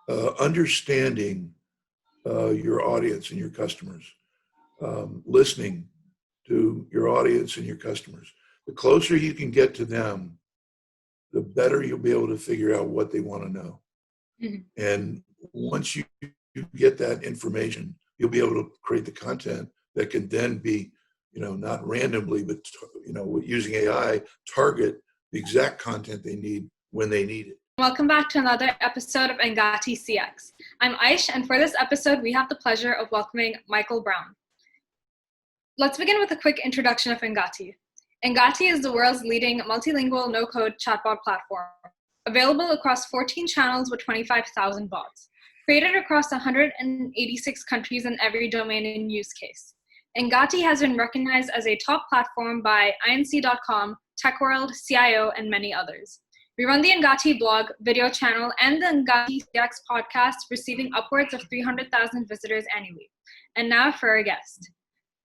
understanding your audience and your customers, listening to your audience and your customers. The closer you can get to them, the better you'll be able to figure out what they want to know. Mm-hmm. And once you get that information, you'll be able to create the content that can then be, not randomly, but, using AI, target the exact content they need when they need it. Welcome back to another episode of Engati CX. I'm Aish, and for this episode, we have the pleasure of welcoming Michael Brown. Let's begin with a quick introduction of Engati. Engati is the world's leading multilingual no-code chatbot platform, available across 14 channels with 25,000 bots, created across 186 countries in every domain and use case. Engati has been recognized as a top platform by INC.com, TechWorld, CIO, and many others. We run the Engati blog, video channel, and the Engati CX podcast, receiving upwards of 300,000 visitors annually. And now for our guest.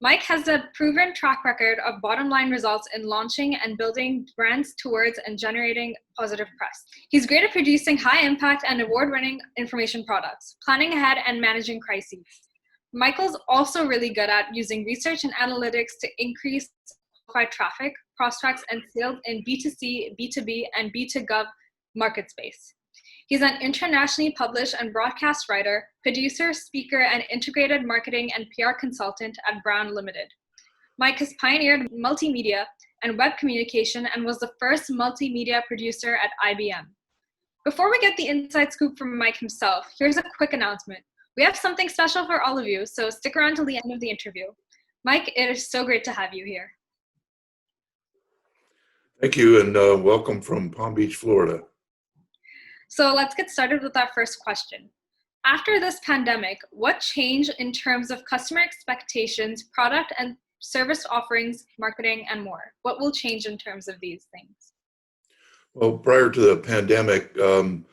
Mike has a proven track record of bottom-line results in launching and building brands towards and generating positive press. He's great at producing high-impact and award-winning information products, planning ahead, and managing crises. Michael's also really good at using research and analytics to increase qualified traffic, prospects, and sales in B2C, B2B, and B2Gov market space. He's an internationally published and broadcast writer, producer, speaker, and integrated marketing and PR consultant at Brown Limited. Mike has pioneered multimedia and web communication and was the first multimedia producer at IBM. Before we get the inside scoop from Mike himself, here's a quick announcement. We have something special for all of you, so stick around till the end of the interview. Mike, it is so great to have you here. Thank you, and welcome from Palm Beach, Florida. So let's get started with our first question. After this pandemic, what changed in terms of customer expectations, product and service offerings, marketing, and more? What will change in terms of these things? Well, prior to the pandemic, it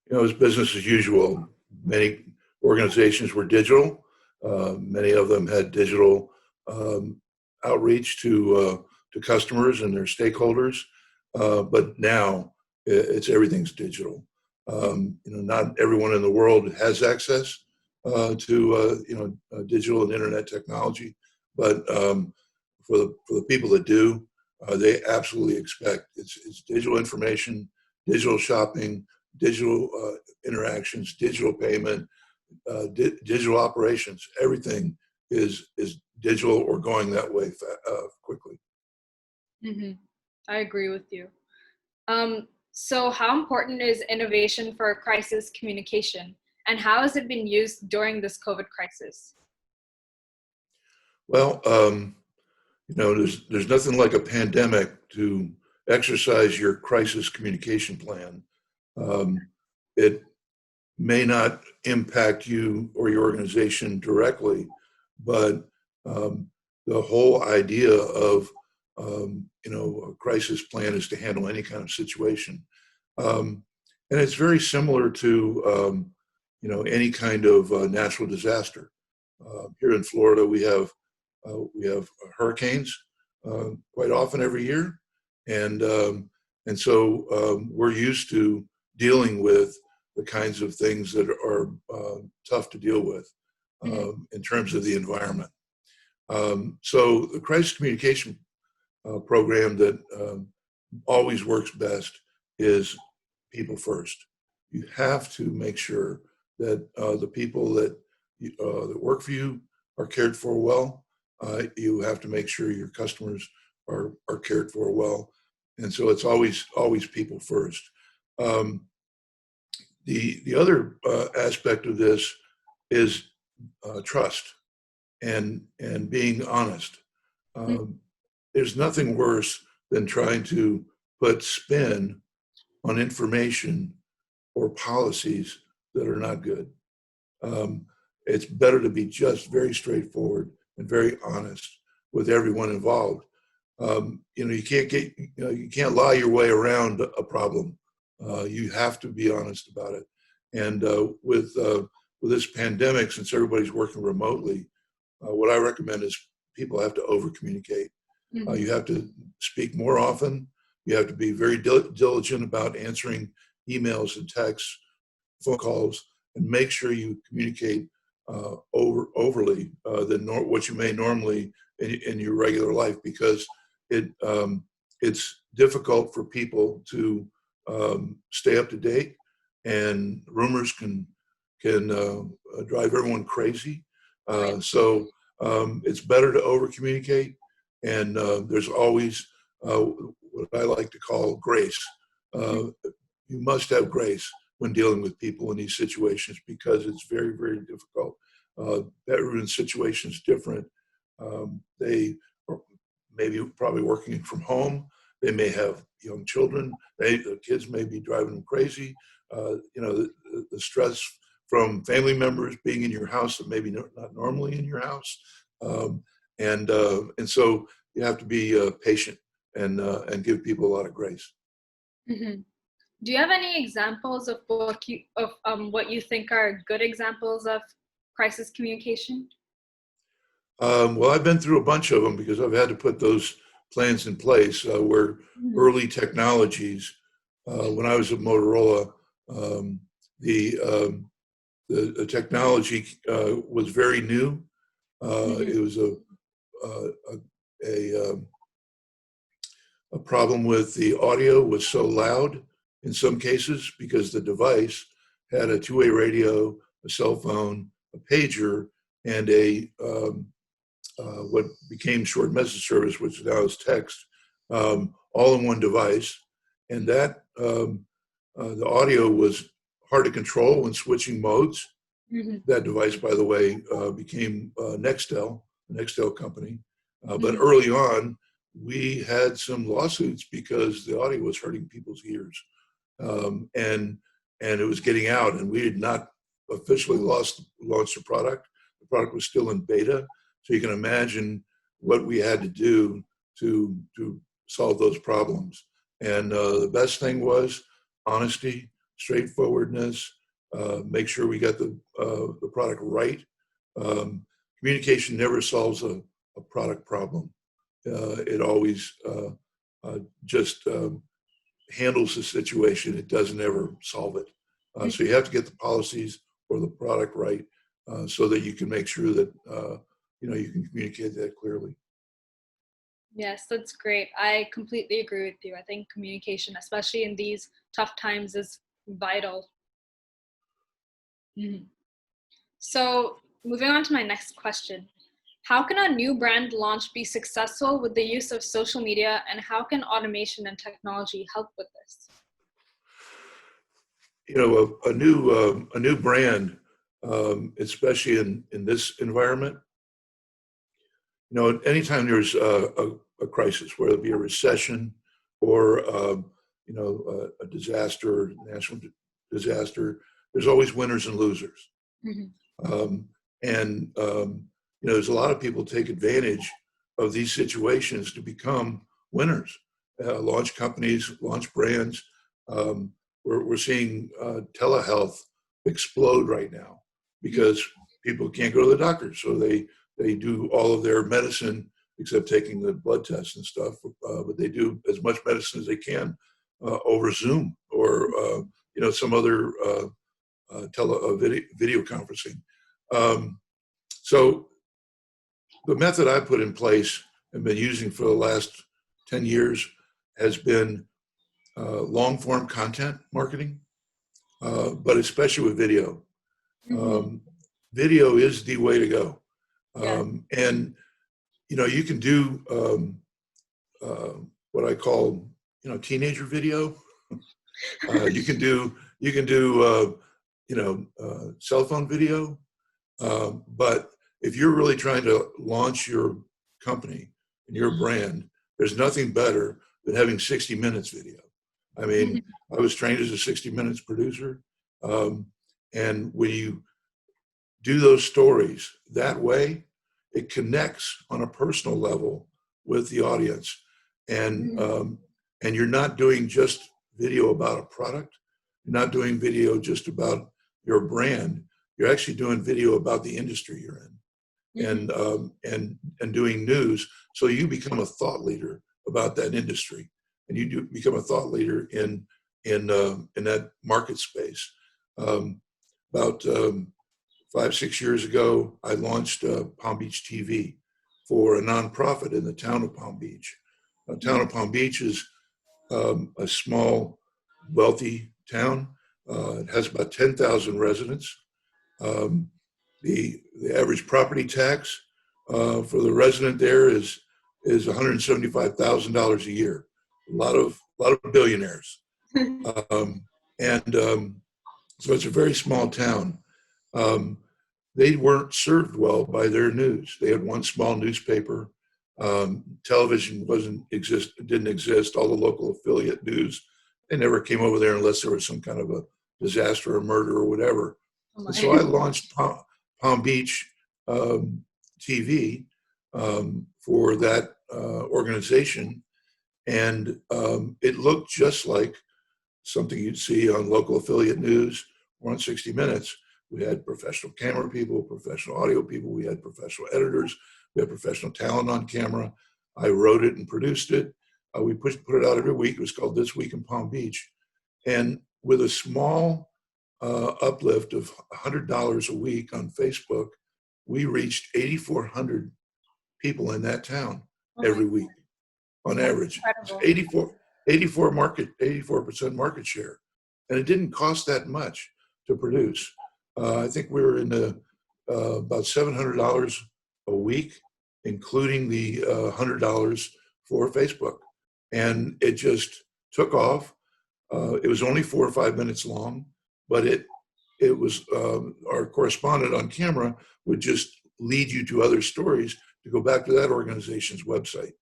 was business as usual. Many organizations were digital. Many of them had digital outreach to customers and their stakeholders, but now everything's digital. Not everyone in the world has access to digital and internet technology, but for the people that do, they absolutely expect it's digital information, digital shopping, digital interactions, digital payment, digital operations. Everything is digital or going that way quickly. Mm-hmm. I agree with you. So how important is innovation for crisis communication, and how has it been used during this COVID crisis? Well, there's nothing like a pandemic to exercise your crisis communication plan. It may not impact you or your organization directly, but the whole idea of a crisis plan is to handle any kind of situation. And it's very similar to, any kind of natural disaster. Here in Florida, we have hurricanes quite often every year. And so we're used to dealing with the kinds of things that are tough to deal with in terms of the environment. So the crisis communication program that always works best is people first. You have to make sure that the people that work for you are cared for well. You have to make sure your customers are cared for well, and so it's always people first. The other aspect of this is trust and being honest. There's nothing worse than trying to put spin on information or policies that are not good. It's better to be just very straightforward and very honest with everyone involved. You can't lie your way around a problem. You have to be honest about it. And with this pandemic, since everybody's working remotely, what I recommend is people have to over communicate. You have to speak more often. You have to be very diligent about answering emails and texts, phone calls, and make sure you communicate overly than what you may normally in your regular life, because it's difficult for people to stay up to date, and rumors can drive everyone crazy. So it's better to over communicate, and there's always what I like to call grace. You must have grace when dealing with people in these situations, because it's very, very difficult. Everyone's situation is different. They are maybe probably working from home. They may have young children. The kids may be driving them crazy. The stress from family members being in your house that maybe not normally in your house. And so you have to be patient and give people a lot of grace. Mm-hmm. Do you have any examples of what you think are good examples of crisis communication? Well, I've been through a bunch of them because I've had to put those plans in place where early technologies, when I was at Motorola, the technology was very new. It was a problem with the audio was so loud in some cases because the device had a two-way radio, a cell phone, a pager, and what became short message service, which now is text, all in one device. And that the audio was hard to control when switching modes. That device, by the way, became Nextel, the Nextel company. But early on, we had some lawsuits because the audio was hurting people's ears, and it was getting out. And we had not officially launched the product. The product was still in beta, so you can imagine what we had to do to solve those problems. And the best thing was honesty, straightforwardness. Make sure we got the product right. Communication never solves a product problem. It always just handles the situation. It doesn't ever solve it. So you have to get the policies or the product right so that you can make sure that you can communicate that clearly. Yes, that's great. I completely agree with you. I think communication, especially in these tough times, is vital. So moving on to my next question. How can a new brand launch be successful with the use of social media, and how can automation and technology help with this? A new brand, especially in this environment, anytime there's a crisis, whether it be a recession or a disaster, national disaster, there's always winners and losers. There's a lot of people take advantage of these situations to become winners, launch companies, launch brands. We're seeing telehealth explode right now because people can't go to the doctor, so they do all of their medicine except taking the blood tests and stuff, but they do as much medicine as they can over Zoom or some other video conferencing. So the method I put in place and been using for the last 10 years has been long form content marketing, but especially with video. Video is the way to go. And you can do what I call teenager video. You can do cell phone video, but if you're really trying to launch your company and your brand, there's nothing better than having 60 minutes video. I mean, I was trained as a 60 minutes producer, and when you do those stories that way, it connects on a personal level with the audience, and you're not doing just video about a product. You're not doing video just about your brand. You're actually doing video about the industry you're in, and doing news. So you become a thought leader about that industry, and you do become a thought leader in that market space. About 5, 6 years ago, I launched Palm Beach TV for a nonprofit in the town of Palm Beach. The town of Palm Beach is a small, wealthy town. It has about 10,000 residents. Um, the average property tax for the resident there is $175,000 a year. A lot of billionaires, and so it's a very small town. Um, they weren't served well by their news. They had one small newspaper. Television didn't exist. All the local affiliate news, they never came over there unless there was some kind of a disaster or murder or whatever. Oh And so I launched Palm Beach TV for that organization, and it looked just like something you'd see on local affiliate news or on 60 Minutes. We had professional camera people, professional audio people, we had professional editors, we had professional talent on camera. I wrote it and produced it. We put it out every week. It was called This Week in Palm Beach. And with a small uplift of $100 a week on Facebook, we reached 8,400 people in that town every week on average. So 84% market share. And it didn't cost that much to produce. I think we were in the about $700 a week, including the $100 for Facebook. And it just took off. It was only 4 or 5 minutes long, but it was our correspondent on camera would just lead you to other stories to go back to that organization's website.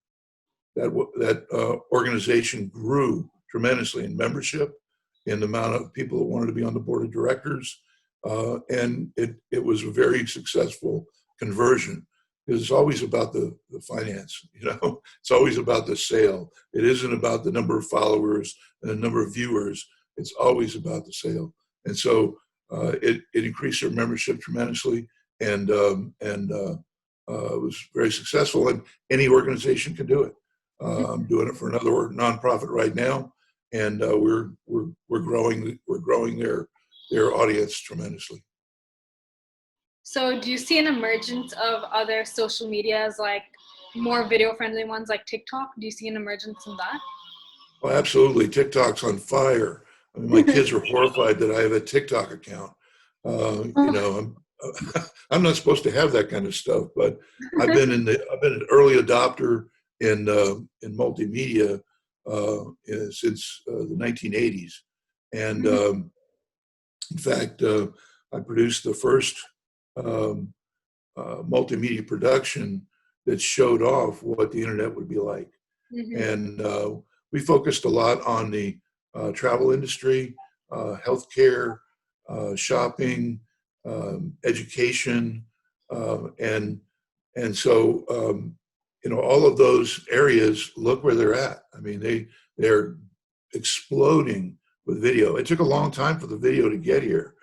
That organization grew tremendously in membership, in the amount of people that wanted to be on the board of directors, and it was a very successful conversion. Because it's always about the finance, it's always about the sale. It isn't about the number of followers and the number of viewers. It's always about the sale. And so it increased their membership tremendously, and it was very successful. And any organization can do it. I'm doing it for another nonprofit right now, and we're growing their audience tremendously. So do you see an emergence of other social medias, like more video friendly ones like TikTok? Do you see an emergence in that? Oh, absolutely. TikTok's on fire. I mean, my kids are horrified that I have a TikTok account. I'm not supposed to have that kind of stuff, but I've been an early adopter in multimedia since the 1980s, and in fact, I produced the first multimedia production that showed off what the internet would be like. And we focused a lot on the travel industry, healthcare, shopping, education, and so all of those areas, look where they're at. I mean, they're exploding with video. It took a long time for the video to get here.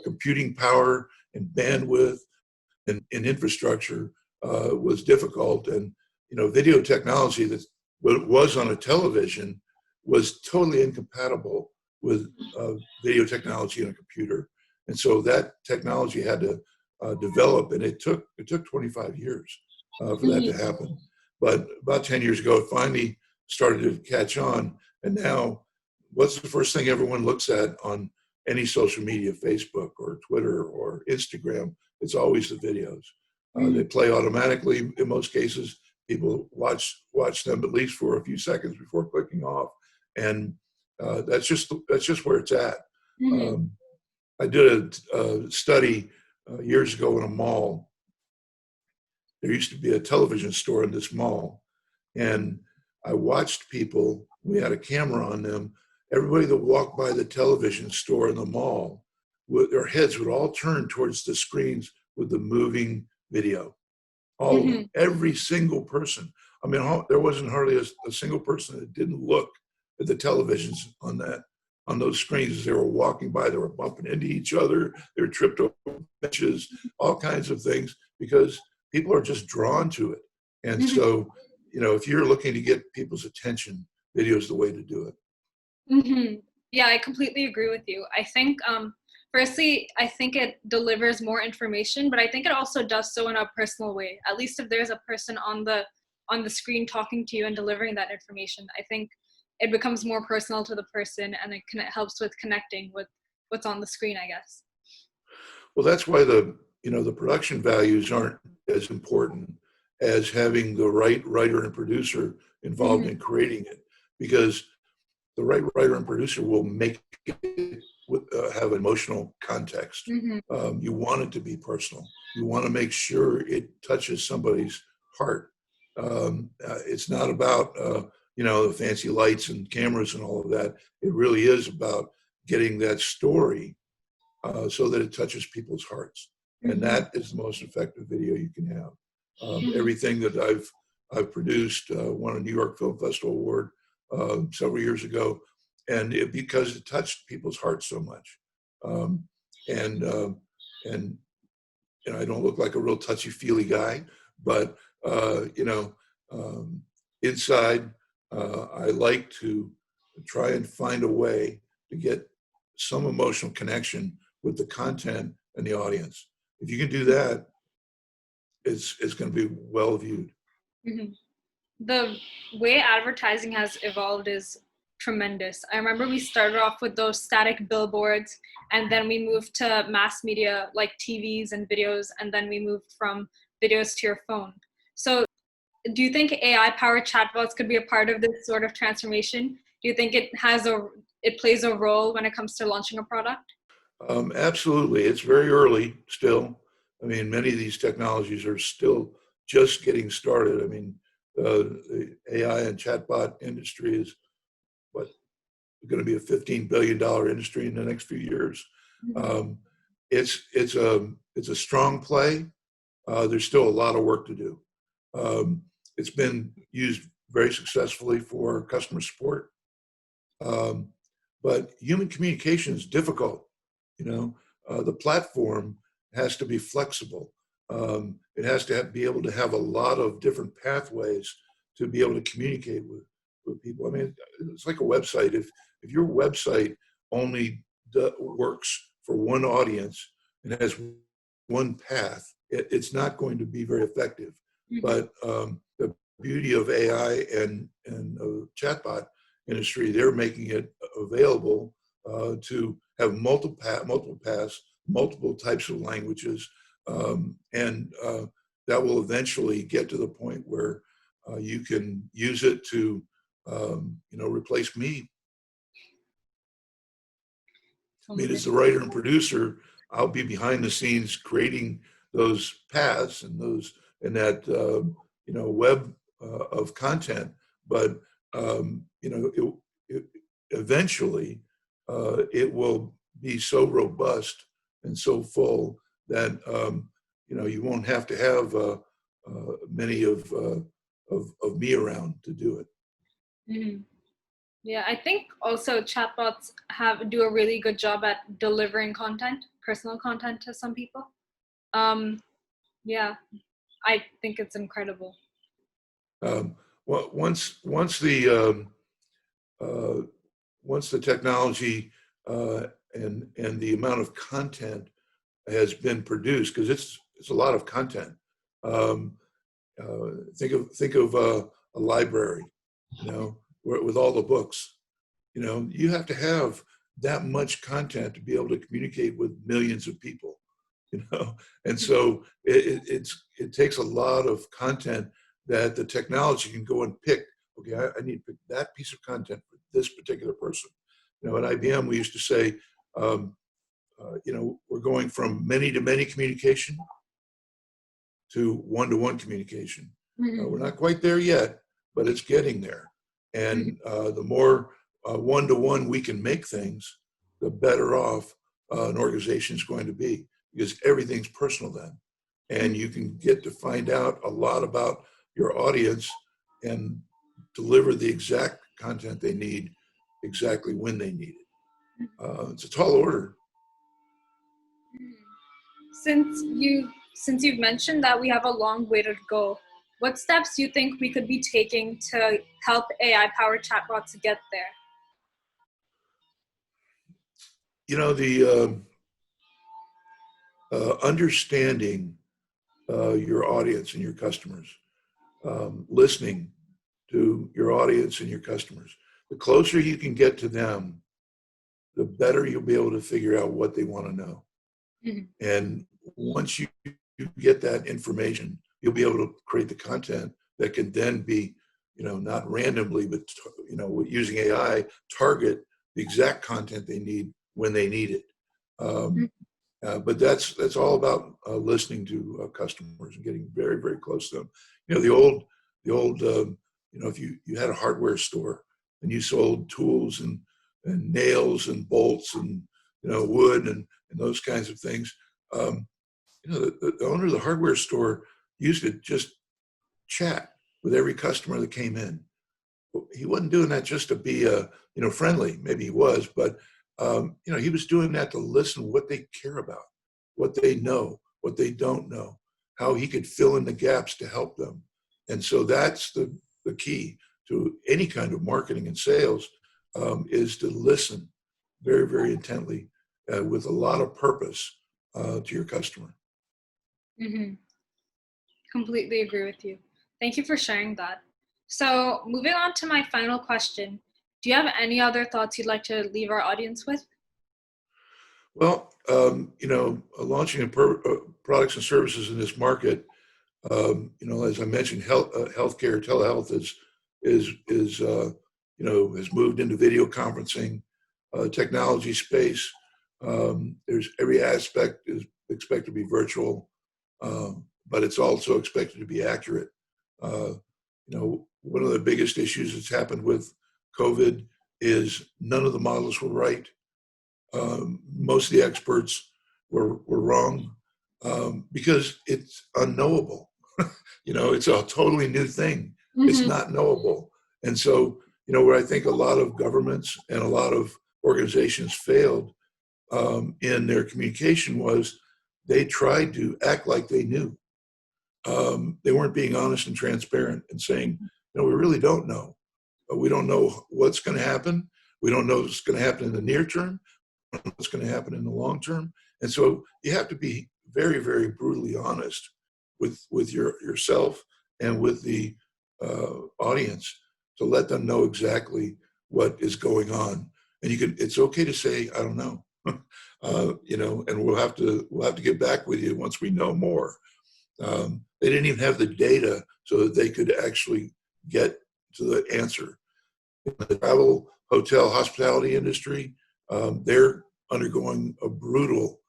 Computing power and bandwidth and infrastructure was difficult, and video technology that was on a television was totally incompatible with video technology in a computer, and so that technology had to develop, and it took 25 years for that to happen. But about 10 years ago, it finally started to catch on, and now what's the first thing everyone looks at on any social media, Facebook or Twitter or Instagram? It's always the videos. They play automatically in most cases. People watch them at least for a few seconds before clicking off, and that's just where it's at. I did a study years ago in a mall. There used to be a television store in this mall, and I watched people. We had a camera on them. Everybody that walked by the television store in the mall, their heads would all turn towards the screens with the moving video. All of them, every single person. I mean, there wasn't hardly a single person that didn't look at the televisions on those screens as they were walking by. They were bumping into each other. They were tripped over benches, all kinds of things, because people are just drawn to it. And so, if you're looking to get people's attention, video is the way to do it. Yeah, I completely agree with you. I think Firstly, I think it delivers more information, but I think it also does so in a personal way. At least if there's a person on the screen talking to you and delivering that information, I think it becomes more personal to the person, and it helps with connecting with what's on the screen, I guess. Well, that's why the production values aren't as important as having the right writer and producer involved Mm-hmm. in creating it, because the right writer and producer will make it have emotional context. Mm-hmm. You want it to be personal. You want to make sure it touches somebody's heart. It's not about the fancy lights and cameras and all of that. It really is about getting that story so that it touches people's hearts, and Mm-hmm. that is the most effective video you can have. Mm-hmm. Everything that I've produced won a New York Film Festival award several years ago, and because it touched people's hearts so much. Um, and and I don't look like a real touchy feely guy, but um, inside, I like to try and find a way to get some emotional connection with the content and the audience. If you can do that, it's going to be well viewed. Mm-hmm. The way advertising has evolved is tremendous. I remember we started off with those static billboards, and then we moved to mass media like TVs and videos, and then we moved from videos to your phone. So do you think AI powered chatbots could be a part of this sort of transformation? Do you think it plays a role when it comes to launching a product? Absolutely. It's very early still. I mean, many of these technologies are still just getting started. I mean, the AI and chatbot industry is what going to be a $15 billion industry in the next few years. Mm-hmm. Um, it's a strong play. There's still a lot of work to do. Um, it's been used very successfully for customer support. Um, but human communication is difficult. The platform has to be flexible. It has to be able to have a lot of different pathways to be able to communicate with people. I mean, it's like a website. If your website only works for one audience and has one path, it's not going to be very effective. Mm-hmm. But the beauty of AI and chatbot industry, they're making it available to have multiple paths, multiple types of languages, and that will eventually get to the point where you can use it to, replace me. I mean, as the writer and producer, I'll be behind the scenes creating those paths and that web of content, but it eventually it will be so robust and so full that you won't have to have many of me around to do it. Mm-hmm. Yeah, I think also chatbots do a really good job at delivering content, personal content to some people. Um, yeah, I think it's incredible. Um, once the once the technology and the amount of content has been produced, because it's a lot of content. Um, think of a library, with all the books. You have to have that much content to be able to communicate with millions of people. And so it takes a lot of content that the technology can go and pick. Okay, I need to pick that piece of content for this particular person. At IBM, we used to say, we're going from many to many communication to one communication. Mm-hmm. We're not quite there yet, but it's getting there. Mm-hmm. And the more one-to-one we can make things, the better off an organization is going to be, because everything's personal then. And you can get to find out a lot about your audience and deliver the exact content they need exactly when they need it. It's a tall order. Since you've mentioned that we have a long way to go, what steps do you think we could be taking to help AI powered chatbots get there? The understanding your audience and your customers, listening to your audience and your customers. The closer you can get to them, the better you'll be able to figure out what they want to know. Mhm. And once you get that information, you'll be able to create the content that can then be, not randomly, but, using AI, target the exact content they need when they need it. Um, but that's all about listening to customers and getting very, very close to them. The old, if you had a hardware store and you sold tools and nails and bolts and wood and those kinds of things, um, the owner of the hardware store used to just chat with every customer that came in. He wasn't doing that just to be friendly. Maybe he was, but he was doing that to listen to what they care about, what they know, what they don't know, how he could fill in the gaps to help them. And so that's the key to any kind of marketing and sales, is to listen very, very intently with a lot of purpose to your customer. Mhm. Completely agree with you. Thank you for sharing that. So, moving on to my final question, do you have any other thoughts you'd like to leave our audience with? Well, launching products and services in this market, as I mentioned, healthcare, telehealth has moved into video conferencing, technology space. There's every aspect is expected to be virtual, but it's also expected to be accurate. Uh, One of the biggest issues that's happened with COVID is none of the models were right. Most of the experts were wrong, because it's unknowable. It's a totally new thing. It's Mm-hmm. not knowable. And so, where I think a lot of governments and a lot of organizations failed in their communication was they tried to act like they knew. They weren't being honest and transparent and saying, we really don't know. We don't know what's going to happen. We don't know what's going to happen in the near term, what's going to happen in the long term. And so you have to be very, very brutally honest with yourself and with the audience to let them know exactly what is going on. And it's okay to say, I don't know, and we'll have to get back with you once we know more. They didn't even have the data so that they could actually get to the answer. In the travel, hotel, hospitality industry, they're undergoing a brutal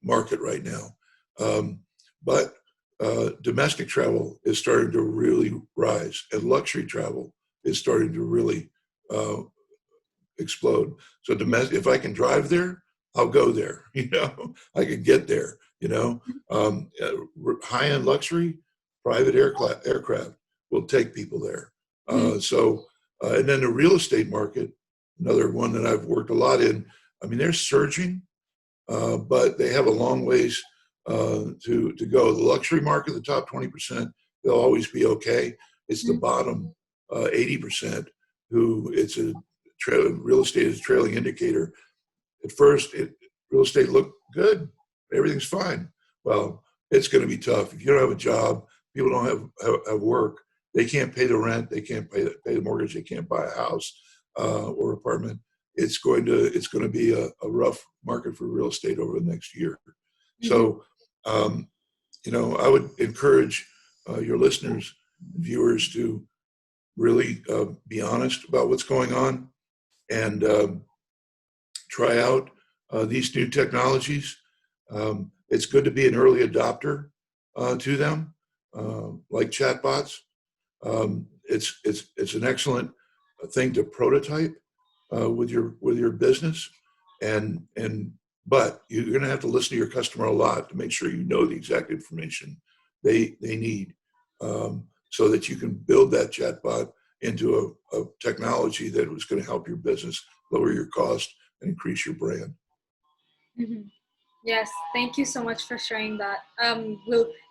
market right now. But domestic travel is starting to really rise, and luxury travel is starting to really uh, explode. So if I can drive there, I'll go there. I can get there. High-end luxury, private aircraft will take people there. And then the real estate market, another one that I've worked a lot in. I mean, they're surging, but they have a long ways to go. The luxury market, the top 20%, they'll always be okay. It's the bottom 80% who real estate is a trailing indicator. At first, real estate looked good. Everything's fine. Well, it's going to be tough. If you don't have a job, people don't have work. They can't pay the rent. They can't pay the mortgage. They can't buy a house or apartment. It's going to be a rough market for real estate over the next year. Mm-hmm. So, I would encourage your listeners, viewers, to really be honest about what's going on and try out these new technologies. It's good to be an early adopter to them, like chatbots. It's an excellent thing to prototype with your business, but you're going to have to listen to your customer a lot to make sure you know the exact information they need, so that you can build that chatbot into a technology that was going to help your business lower your cost and increase your brand. Mm-hmm. Yes, thank you so much for sharing that.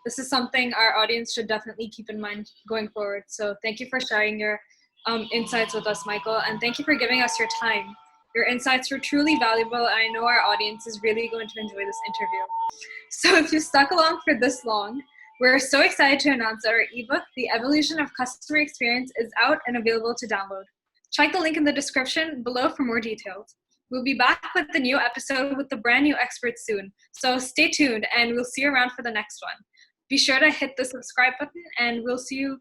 This is something our audience should definitely keep in mind going forward. So thank you for sharing your insights with us, Michael, and thank you for giving us your time. Your insights were truly valuable, and I know our audience is really going to enjoy this interview. So if you stuck along for this long, we're so excited to announce that our ebook, The Evolution of Customer Experience, is out and available to download. Check the link in the description below for more details. We'll be back with the new episode with the brand new experts soon. So stay tuned, and we'll see you around for the next one. Be sure to hit the subscribe button, and we'll see you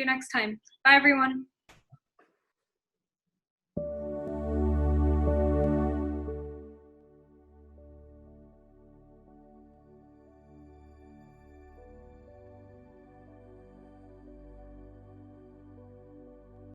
next time. Bye everyone.